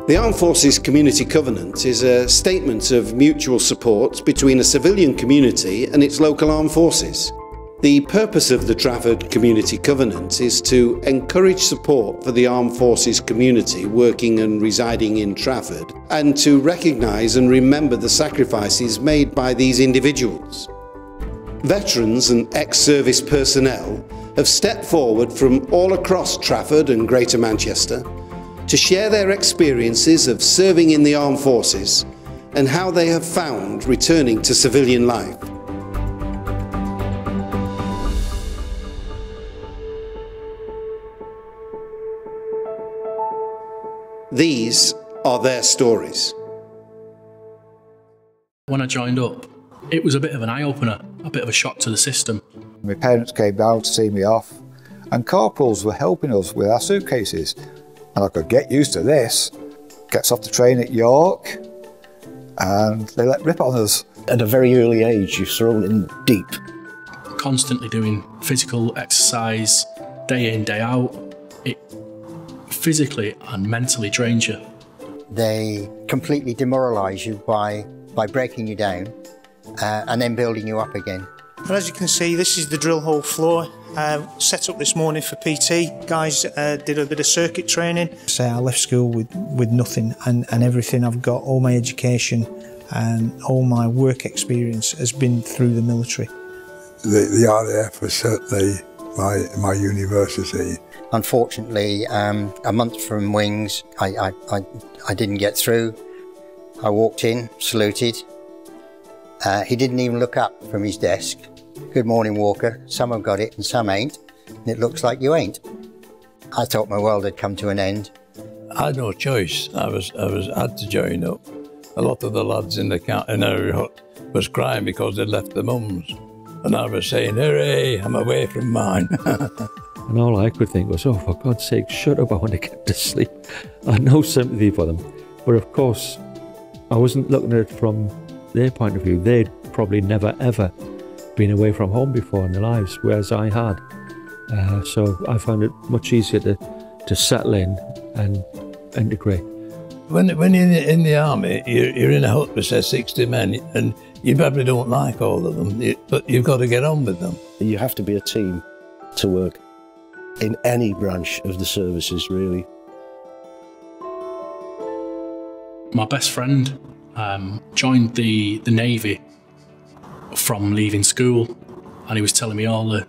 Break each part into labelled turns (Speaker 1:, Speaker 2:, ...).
Speaker 1: The Armed Forces Community Covenant is a statement of mutual support between a civilian community and its local armed forces. The purpose of the Trafford Community Covenant is to encourage support for the armed forces community working and residing in Trafford, and to recognise and remember the sacrifices made by these individuals. Veterans and ex-service personnel have stepped forward from all across Trafford and Greater Manchester to share their experiences of serving in the armed forces and how they have found returning to civilian life. These are their stories.
Speaker 2: When I joined up, it was a bit of an eye-opener, a bit of a shock to the system.
Speaker 3: My parents came down to see me off, and corporals were helping us with our suitcases. And I could get used to this. Gets off the train at York, and they let rip on us.
Speaker 4: At a very early age, you're thrown in deep.
Speaker 2: Constantly doing physical exercise, day in, day out. It physically and mentally drains you.
Speaker 5: They completely demoralise you by breaking you down and then building you up again.
Speaker 6: And as you can see, this is the drill hole floor. Set up this morning for PT. Guys did a bit of circuit training. So I left school with nothing, and everything I've got, all my education and all my work experience has been through the military.
Speaker 7: The RAF was certainly my university.
Speaker 5: Unfortunately, a month from wings, I didn't get through. I walked in, saluted. He didn't even look up from his desk. Good morning, Walker. Some have got it and some ain't. And it looks like you ain't. I thought my world had come to an end.
Speaker 8: I had no choice. I had to join up. A lot of the lads in our hut was crying because they'd left their mums. And I was saying, hooray, I'm away from mine.
Speaker 9: And all I could think was, oh, for God's sake, shut up, I want to get to sleep. I had no sympathy for them. But of course, I wasn't looking at it from their point of view. They'd probably never, ever been away from home before in their lives, whereas I had. So I found it much easier to settle in and integrate.
Speaker 8: When you're in the army, you're in a hut with, say, 60 men, and you probably don't like all of them, but you've got to get on with them.
Speaker 4: You have to be a team to work in any branch of the services, really.
Speaker 2: My best friend joined the Navy from leaving school, and he was telling me all the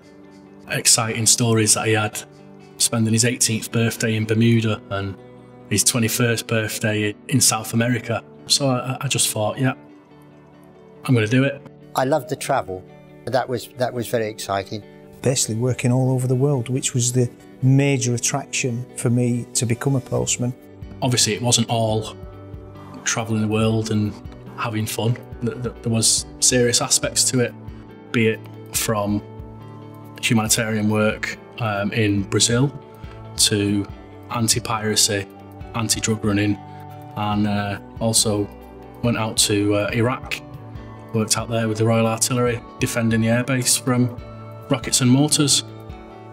Speaker 2: exciting stories that he had, spending his 18th birthday in Bermuda and his 21st birthday in South America. So I just thought, yeah, I'm going to do it.
Speaker 5: I loved the travel. That was very exciting.
Speaker 6: Basically working all over the world, which was the major attraction for me to become a postman.
Speaker 2: Obviously, it wasn't all travelling the world and having fun. There was serious aspects to it, be it from humanitarian work in Brazil to anti-piracy, anti-drug running, and also went out to Iraq, worked out there with the Royal Artillery, defending the airbase from rockets and mortars.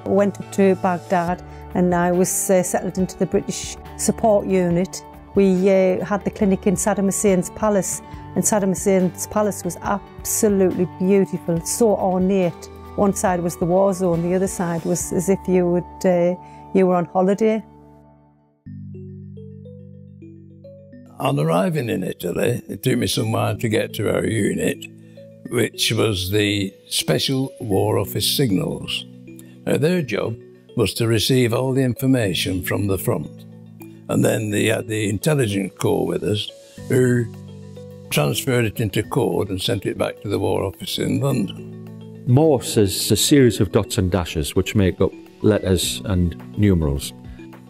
Speaker 10: I went up to Baghdad and I was settled into the British support unit. We had the clinic in Saddam Hussein's palace, and Saddam Hussein's palace was absolutely beautiful, so ornate. One side was the war zone, the other side was as if you were on holiday.
Speaker 8: On arriving in Italy, it took me some while to get to our unit, which was the Special War Office Signals. Now, their job was to receive all the information from the front. And then they had the intelligence corps with us, who transferred it into code and sent it back to the War Office in London.
Speaker 9: Morse is a series of dots and dashes which make up letters and numerals.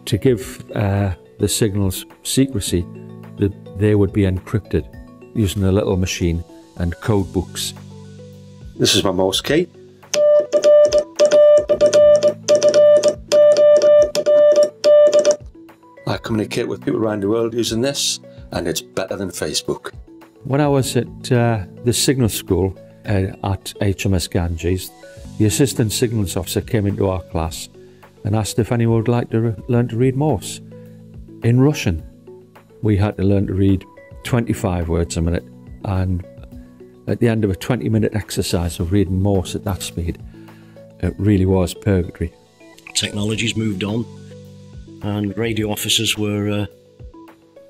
Speaker 9: To give the signals secrecy, they would be encrypted using a little machine and code books.
Speaker 1: This is my Morse key. I communicate with people around the world using this, and it's better than Facebook.
Speaker 9: When I was at the signal school at HMS Ganges, the assistant signals officer came into our class and asked if anyone would like to learn to read Morse in Russian. we had to learn to read 25 words a minute, and at the end of a 20-minute exercise of reading Morse at that speed, it really was purgatory.
Speaker 4: Technology's moved on, and radio officers were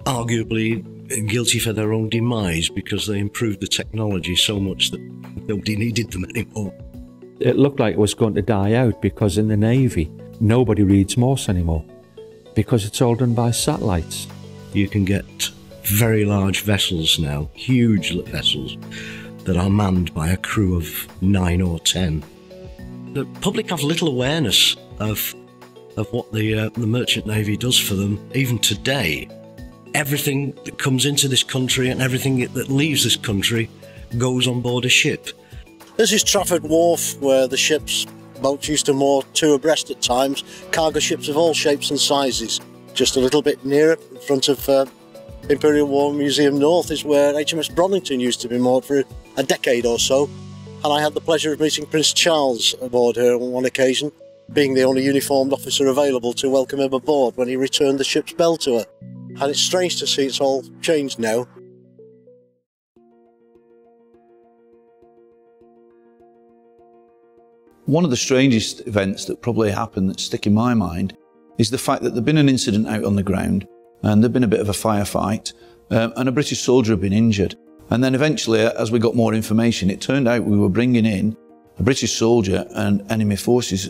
Speaker 4: arguably guilty for their own demise because they improved the technology so much that nobody needed them anymore.
Speaker 9: It looked like it was going to die out because in the Navy, nobody reads Morse anymore because it's all done by satellites.
Speaker 4: You can get very large vessels now, huge vessels, that are manned by a crew of 9 or 10. The public have little awareness of what the Merchant Navy does for them, even today. Everything that comes into this country and everything that leaves this country goes on board a ship.
Speaker 11: This is Trafford Wharf, where the boats used to moor 2 abreast at times, cargo ships of all shapes and sizes. Just a little bit nearer, in front of Imperial War Museum North, is where HMS Bronington used to be moored for a decade or so, and I had the pleasure of meeting Prince Charles aboard her on one occasion, being the only uniformed officer available to welcome him aboard when he returned the ship's bell to her. And it's strange to see it's all changed now.
Speaker 12: One of the strangest events that probably happened that stick in my mind is the fact that there'd been an incident out on the ground and there'd been a bit of a firefight and a British soldier had been injured. And then eventually, as we got more information, it turned out we were bringing in a British soldier and enemy forces,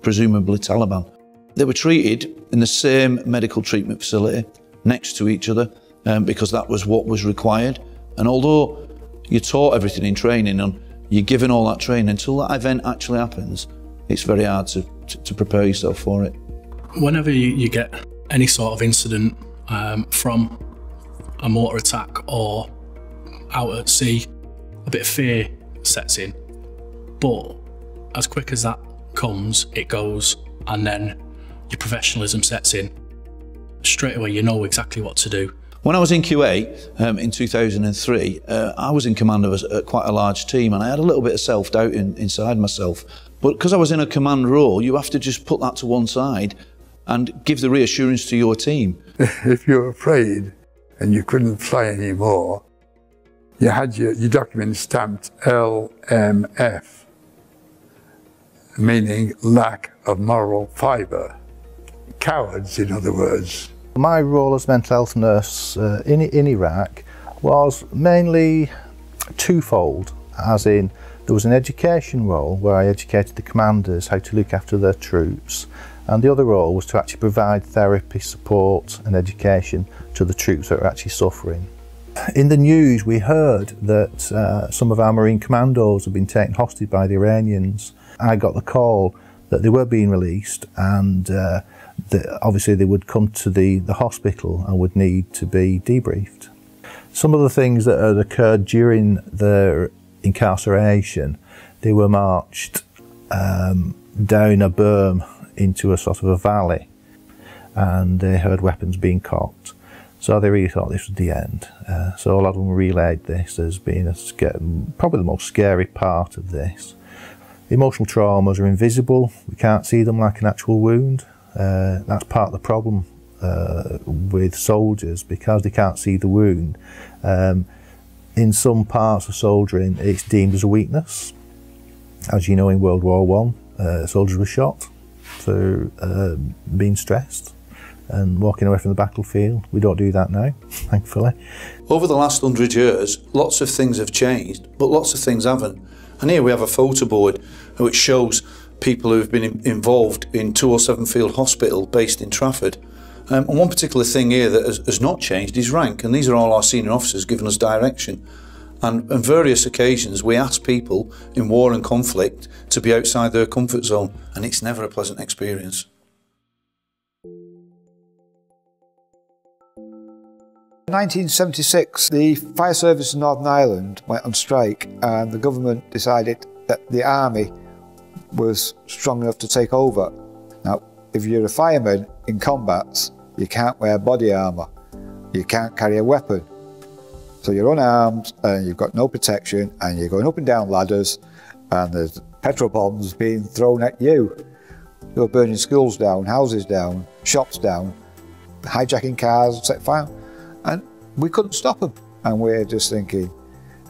Speaker 12: presumably Taliban. They were treated in the same medical treatment facility next to each other because that was what was required. And although you're taught everything in training and you're given all that training, until that event actually happens, it's very hard to prepare yourself for it.
Speaker 2: Whenever you get any sort of incident from a mortar attack or out at sea, a bit of fear sets in. But as quick as that comes, it goes, and then your professionalism sets in. Straight away, you know exactly what to do.
Speaker 12: When I was in Kuwait in 2003, I was in command of quite a large team, and I had a little bit of self-doubt inside myself. But because I was in a command role, you have to just put that to one side and give the reassurance to your team.
Speaker 7: If you were afraid and you couldn't fly anymore, you had your document stamped LMF, meaning lack of moral fibre. Cowards, in other words.
Speaker 3: My role as mental health nurse in Iraq was mainly twofold, as in there was an education role where I educated the commanders how to look after their troops, and the other role was to actually provide therapy, support and education to the troops that were actually suffering. In the news we heard that some of our Marine commandos had been taken hostage by the Iranians. I got the call that they were being released, and obviously they would come to the hospital and would need to be debriefed. Some of the things that had occurred during their incarceration, they were marched down a berm into a sort of a valley, and they heard weapons being cocked. So they really thought this was the end. So a lot of them relayed this as being probably the most scary part of this. Emotional traumas are invisible. We can't see them like an actual wound. That's part of the problem with soldiers, because they can't see the wound. In some parts of soldiering, it's deemed as a weakness. As you know, in World War I, soldiers were shot for being stressed and walking away from the battlefield. We don't do that now, thankfully.
Speaker 12: Over the last 100 years, lots of things have changed, but lots of things haven't. And here we have a photo board which shows people who've been involved in 207 Field Hospital based in Trafford. And one particular thing here that has not changed is rank, and these are all our senior officers giving us direction. And on various occasions we ask people in war and conflict to be outside their comfort zone, and it's never a pleasant experience.
Speaker 3: In 1976, the fire service in Northern Ireland went on strike, and the government decided that the army was strong enough to take over. Now, if you're a fireman in combat, you can't wear body armour, you can't carry a weapon. So you're unarmed and you've got no protection, and you're going up and down ladders, and there's petrol bombs being thrown at you. You're burning schools down, houses down, shops down, hijacking cars, set fire. And we couldn't stop them. And we're just thinking,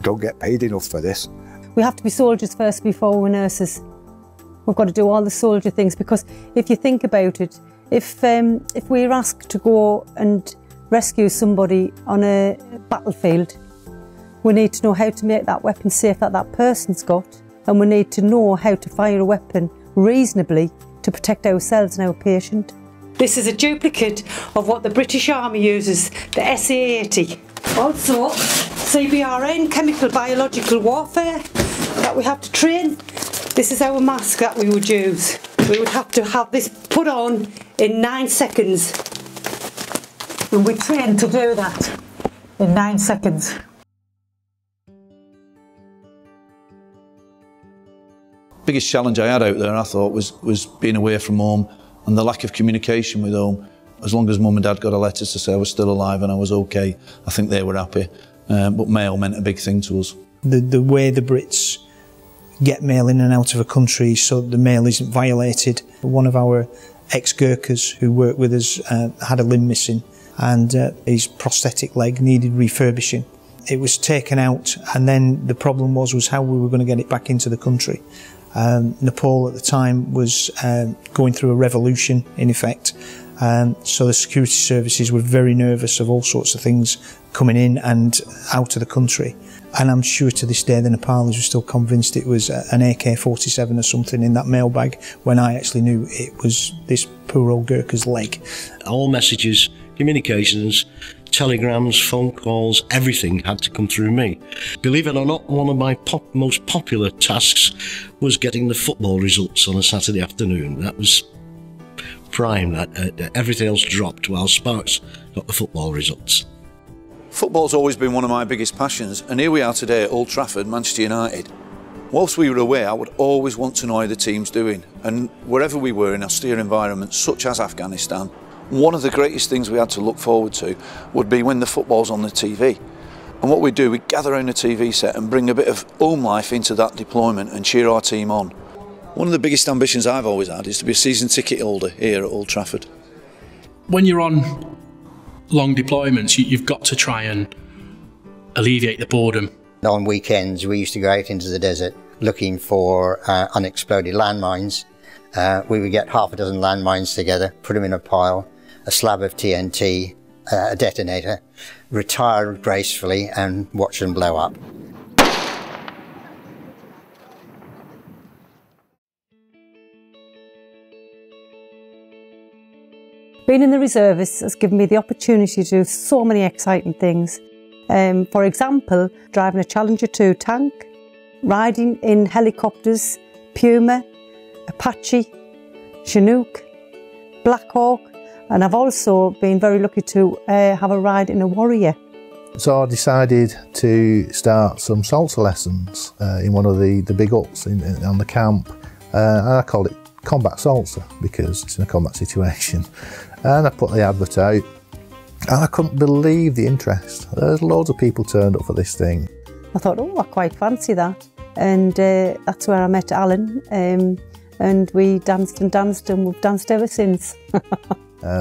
Speaker 3: don't get paid enough for this.
Speaker 10: We have to be soldiers first before we're nurses. We've got to do all the soldier things, because if you think about it, if we're asked to go and rescue somebody on a battlefield, we need to know how to make that weapon safe that that person's got, and we need to know how to fire a weapon reasonably to protect ourselves and our patient. This is a duplicate of what the British Army uses, the SA-80. Also, CBRN, chemical biological warfare, that we have to train. This is our mask that we would use. We would have to have this put on in 9 seconds. And we train to do that in 9 seconds.
Speaker 12: Biggest challenge I had out there, I thought, was being away from home and the lack of communication with home. As long as mum and dad got a letter to say I was still alive and I was okay, I think they were happy. But mail meant a big thing to us. The way the Brits get mail in and out of a country so the mail isn't violated. One of our ex-Gurkhas who worked with us had a limb missing, and his prosthetic leg needed refurbishing. It was taken out, and then the problem was how we were going to get it back into the country. Nepal at the time was going through a revolution, in effect, so the security services were very nervous of all sorts of things coming in and out of the country. And I'm sure to this day the Nepalis were still convinced it was an AK-47 or something in that mailbag, when I actually knew it was this poor old Gurkha's leg.
Speaker 4: All messages, communications, telegrams, phone calls, everything had to come through me. Believe it or not, one of my most popular tasks was getting the football results on a Saturday afternoon. That was prime. Everything else dropped while Sparks got the football results.
Speaker 12: Football's always been one of my biggest passions, and here we are today at Old Trafford, Manchester United. Whilst we were away, I would always want to know how the team's doing, and wherever we were in austere environments such as Afghanistan, one of the greatest things we had to look forward to would be when the football's on the TV. And what we do, we gather around the TV set and bring a bit of home life into that deployment and cheer our team on. One of the biggest ambitions I've always had is to be a season ticket holder here at Old Trafford.
Speaker 2: When you're on long deployments, you've got to try and alleviate the boredom.
Speaker 5: On weekends, we used to go out into the desert looking for unexploded landmines. We would get half a dozen landmines together, put them in a pile, a slab of TNT, a detonator, retire gracefully and watch them blow up.
Speaker 10: Being in the reservists has given me the opportunity to do so many exciting things. For example, driving a Challenger 2 tank, riding in helicopters, Puma, Apache, Chinook, Black Hawk, and I've also been very lucky to have a ride in a Warrior.
Speaker 13: So I decided to start some salsa lessons in one of the big huts on the camp, and I called it Combat Salsa because it's in a combat situation. And I put the advert out, and I couldn't believe the interest. There's loads of people turned up for this thing.
Speaker 10: I thought, oh, I quite fancy that. And that's where I met Alan, and we danced and danced, and we've danced ever since.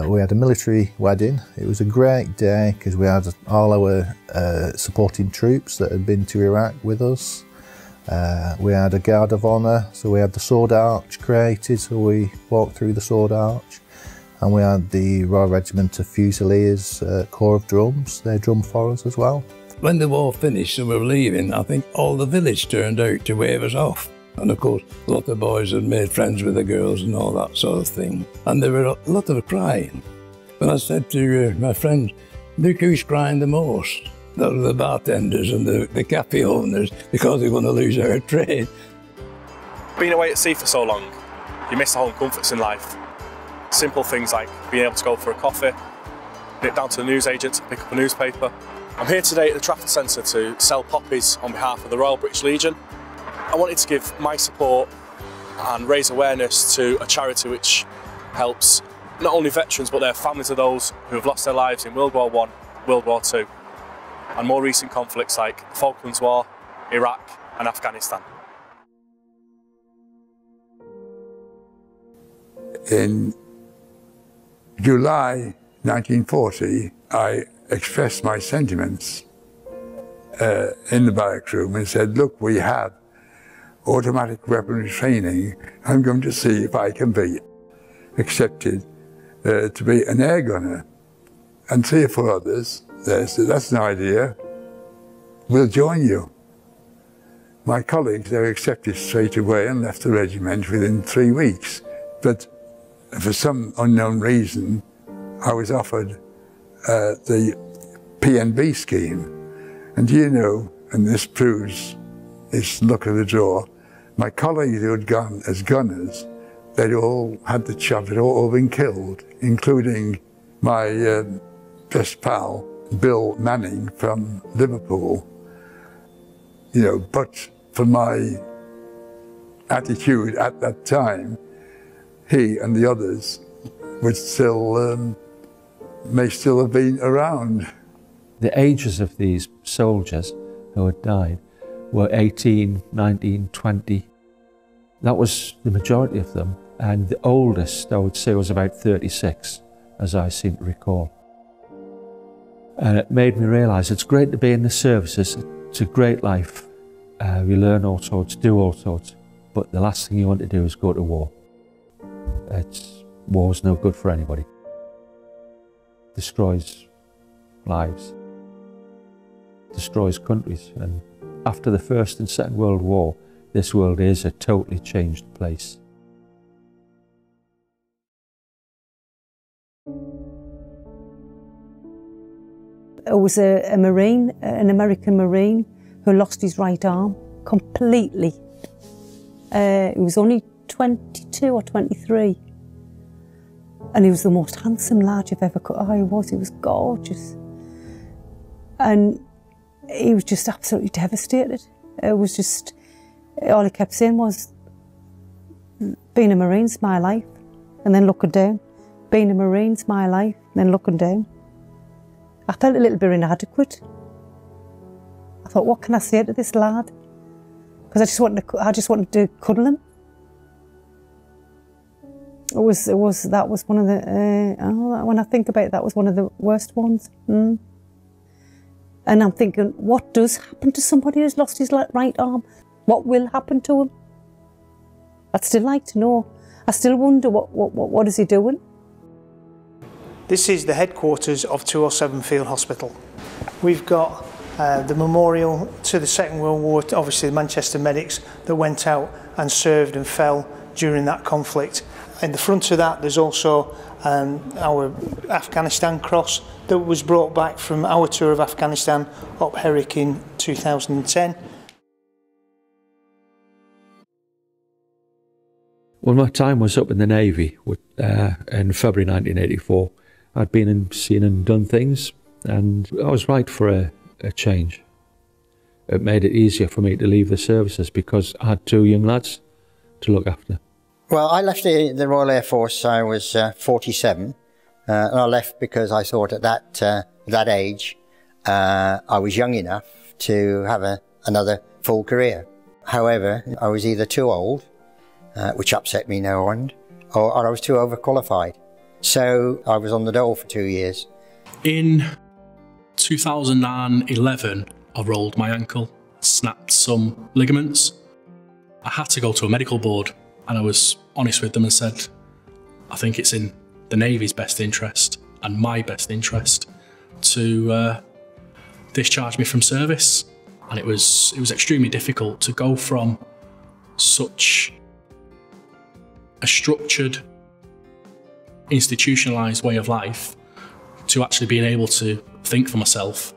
Speaker 13: We had a military wedding. It was a great day because we had all our supporting troops that had been to Iraq with us. We had a guard of honour, so we had the sword arch created, so we walked through the sword arch. And we had the Royal Regiment of Fusiliers Corps of Drums. They drummed for us as well.
Speaker 8: When the war finished and we were leaving, I think all the village turned out to wave us off. And of course, a lot of boys had made friends with the girls and all that sort of thing. And there were a lot of crying. When I said to my friends, look who's crying the most. Those were the bartenders and the cafe owners, because they want to lose our trade.
Speaker 14: Being away at sea for so long, you miss the home comforts in life. Simple things like being able to go for a coffee, nip down to the newsagent to pick up a newspaper. I'm here today at the Trafford Centre to sell poppies on behalf of the Royal British Legion. I wanted to give my support and raise awareness to a charity which helps not only veterans but their families of those who have lost their lives in World War I, World War II, and more recent conflicts like the Falklands War, Iraq and Afghanistan.
Speaker 7: In July 1940, I expressed my sentiments in the barrack room and said, look, we have automatic weaponry training. I'm going to see if I can be accepted to be an air gunner. And 3 or 4 others, they said, that's an idea, we'll join you. My colleagues, they were accepted straight away and left the regiment within 3 weeks. But for some unknown reason, I was offered the PNB scheme. And you know, and this proves this luck of the draw, my colleagues who had gone as gunners, they'd all had the job, they'd all been killed, including my best pal, Bill Manning from Liverpool. You know, but for my attitude at that time, he and the others would still, may still have been around.
Speaker 9: The ages of these soldiers who had died were 18, 19, 20. That was the majority of them. And the oldest, I would say, was about 36, as I seem to recall. And it made me realise it's great to be in the services. It's a great life. You learn all sorts, do all sorts. But the last thing you want to do is go to war. War's no good for anybody. Destroys lives. Destroys countries. And after the First and Second World War, this world is a totally changed place.
Speaker 10: It was a Marine, an American Marine, who lost his right arm completely. He was only 22 or 23. And he was the most handsome lad you've ever cut. Oh, he was gorgeous. And he was just absolutely devastated. It was just, all he kept saying was, being a Marine's my life, and then looking down. Being a Marine's my life, and then looking down. I felt a little bit inadequate. I thought, what can I say to this lad? Because I just wanted to cuddle him. That was one of the, when I think about it, that was one of the worst ones. And I'm thinking, what does happen to somebody who's lost his right arm? What will happen to him? I'd still like to know. I still wonder what is he doing?
Speaker 6: This is the headquarters of 207 Field Hospital. We've got the memorial to the Second World War, obviously the Manchester medics that went out and served and fell during that conflict. In the front of that, there's also our Afghanistan cross that was brought back from our tour of Afghanistan up Herrick in 2010.
Speaker 9: When my time was up in the Navy in February 1984, I'd been and seen and done things, and I was right for a change. It made it easier for me to leave the services because I had 2 young lads to look after.
Speaker 5: Well, I left the Royal Air Force, I was 47, and I left because I thought at that age I was young enough to have another full career. However, I was either too old, which upset me no end, or I was too overqualified. So I was on the dole for 2 years.
Speaker 2: In 2011, I rolled my ankle, snapped some ligaments. I had to go to a medical board, and I was honest with them and said, I think it's in the Navy's best interest and my best interest to discharge me from service. And it was extremely difficult to go from such a structured, institutionalised way of life to actually being able to think for myself,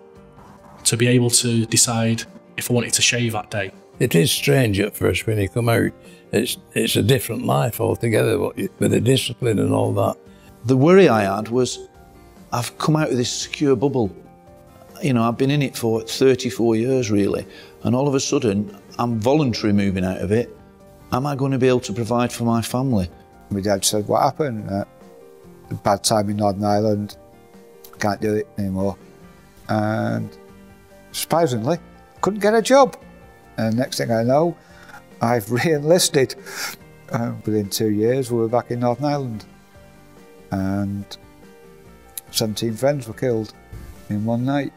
Speaker 2: to be able to decide if I wanted to shave that day.
Speaker 8: It is strange at first when you come out. It's a different life altogether, with the discipline and all that.
Speaker 12: The worry I had was, I've come out of this secure bubble. You know, I've been in it for 34 years really, and all of a sudden I'm voluntary moving out of it. Am I going to be able to provide for my family?
Speaker 3: My dad said, what happened? A bad time in Northern Ireland, can't do it anymore. And surprisingly, couldn't get a job. And next thing I know, I've re-enlisted. Within 2 years, we were back in Northern Ireland. And 17 friends were killed. in one night.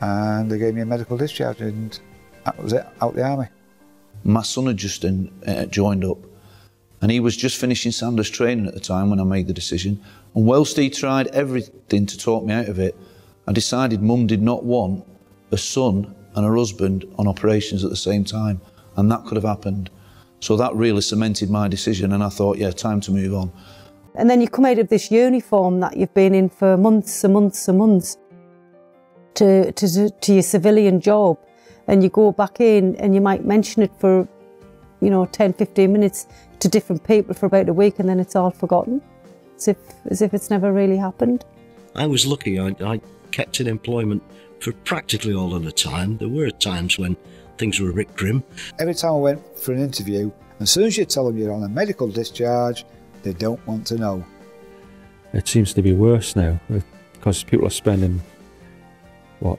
Speaker 3: And they gave me a medical discharge and that was it, out the army.
Speaker 12: My son had just joined up and he was just finishing Sanders training at the time when I made the decision. And whilst he tried everything to talk me out of it, I decided Mum did not want a son and her husband on operations at the same time, and that could have happened. So that really cemented my decision, and I thought, yeah, time to move on.
Speaker 10: And then you come out of this uniform that you've been in for months and months and months to your civilian job, and you go back in and you might mention it for, you know, 10, 15 minutes to different people for about a week, and then it's all forgotten, as if it's never really happened.
Speaker 4: I was lucky. I kept in employment for practically all of the time. There were times when things were a bit grim.
Speaker 3: Every time I went for an interview, as soon as you tell them you're on a medical discharge, they don't want to know.
Speaker 9: It seems to be worse now because people are spending, what,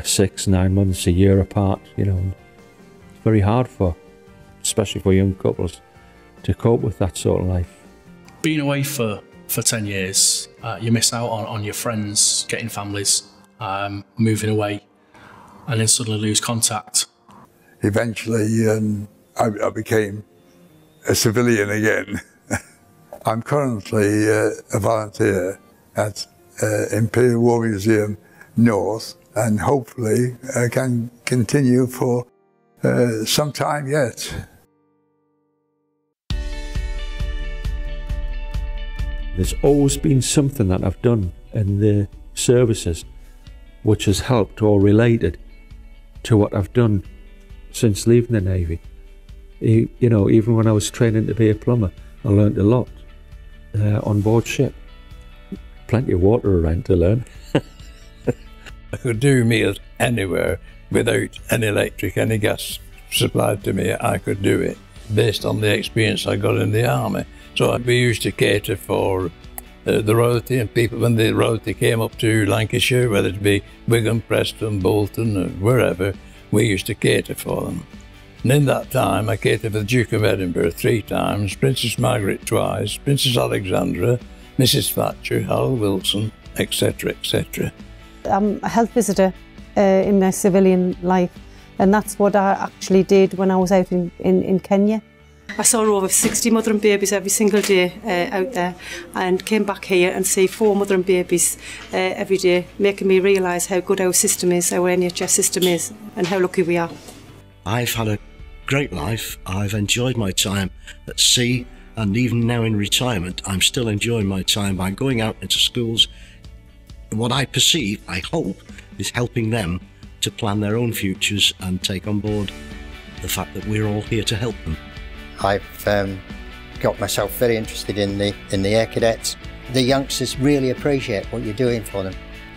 Speaker 9: 6, 9 months, a year apart, you know. It's very hard especially for young couples, to cope with that sort of life.
Speaker 2: Being away for 10 years, you miss out on your friends, getting families, moving away, and then suddenly lose contact.
Speaker 7: Eventually, I became a civilian again. I'm currently a volunteer at Imperial War Museum North, and hopefully I can continue for some time yet.
Speaker 9: There's always been something that I've done in the services which has helped or related to what I've done since leaving the Navy. You know, even when I was training to be a plumber, I learned a lot on board ship. Plenty of water around to learn.
Speaker 8: I could do meals anywhere without any electric, any gas supplied to me. I could do it based on the experience I got in the army. So we used to cater for the royalty, and people, when the royalty came up to Lancashire, whether it be Wigan, Preston, Bolton, or wherever, we used to cater for them. And in that time, I catered for the Duke of Edinburgh 3 times, Princess Margaret twice, Princess Alexandra, Mrs. Thatcher, Harold Wilson, etc., etc.
Speaker 10: I'm a health visitor in my civilian life, and that's what I actually did when I was out in Kenya.
Speaker 15: I saw over 60 mother and babies every single day out there, and came back here and see 4 mother and babies every day, making me realise how good our system is, our NHS system is, and how lucky we are.
Speaker 4: I've had a great life. I've enjoyed my time at sea, and even now in retirement, I'm still enjoying my time by going out into schools. What I perceive, I hope, is helping them to plan their own futures and take on board the fact that we're all here to help them.
Speaker 5: I've got myself very interested in the Air Cadets. The youngsters really appreciate what you're doing for them,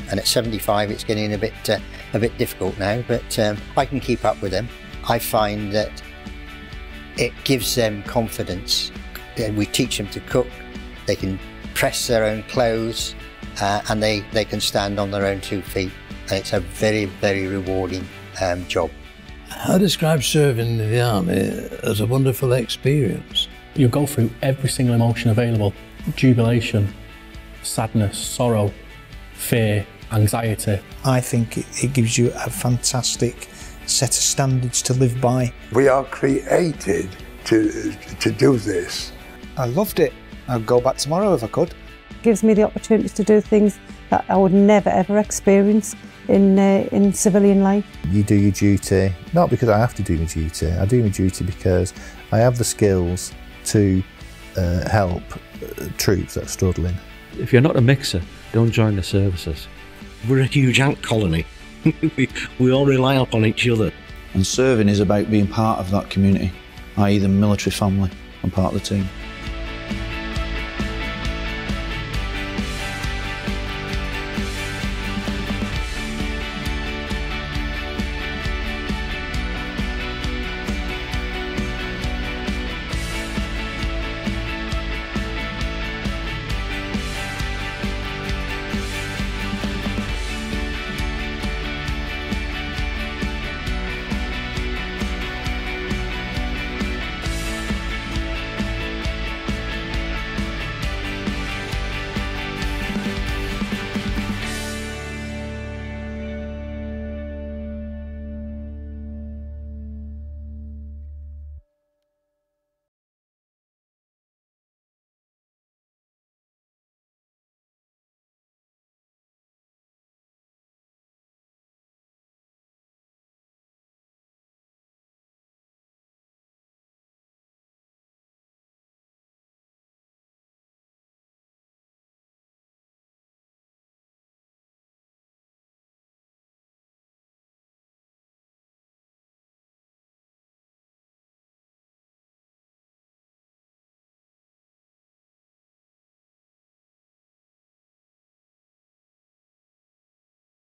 Speaker 5: and at 75 it's getting a bit difficult now, but I can keep up with them. I find that it gives them confidence. We teach them to cook, they can press their own clothes, and they can stand on their own 2 feet, and it's a very, very rewarding job.
Speaker 8: I describe serving in the army as a wonderful experience.
Speaker 2: You go through every single emotion available: jubilation, sadness, sorrow, fear, anxiety.
Speaker 6: I think it gives you a fantastic set of standards to live by.
Speaker 7: We are created to do this.
Speaker 3: I loved it. I'd go back tomorrow if I could.
Speaker 10: It gives me the opportunity to do things that I would never ever experience in civilian life.
Speaker 13: You do your duty, not because I have to do my duty, I do my duty because I have the skills to help troops that are struggling.
Speaker 9: If you're not a mixer, don't join the services.
Speaker 4: We're a huge ant colony. we all rely upon each other.
Speaker 12: And serving is about being part of that community, i.e. the military family and part of the team.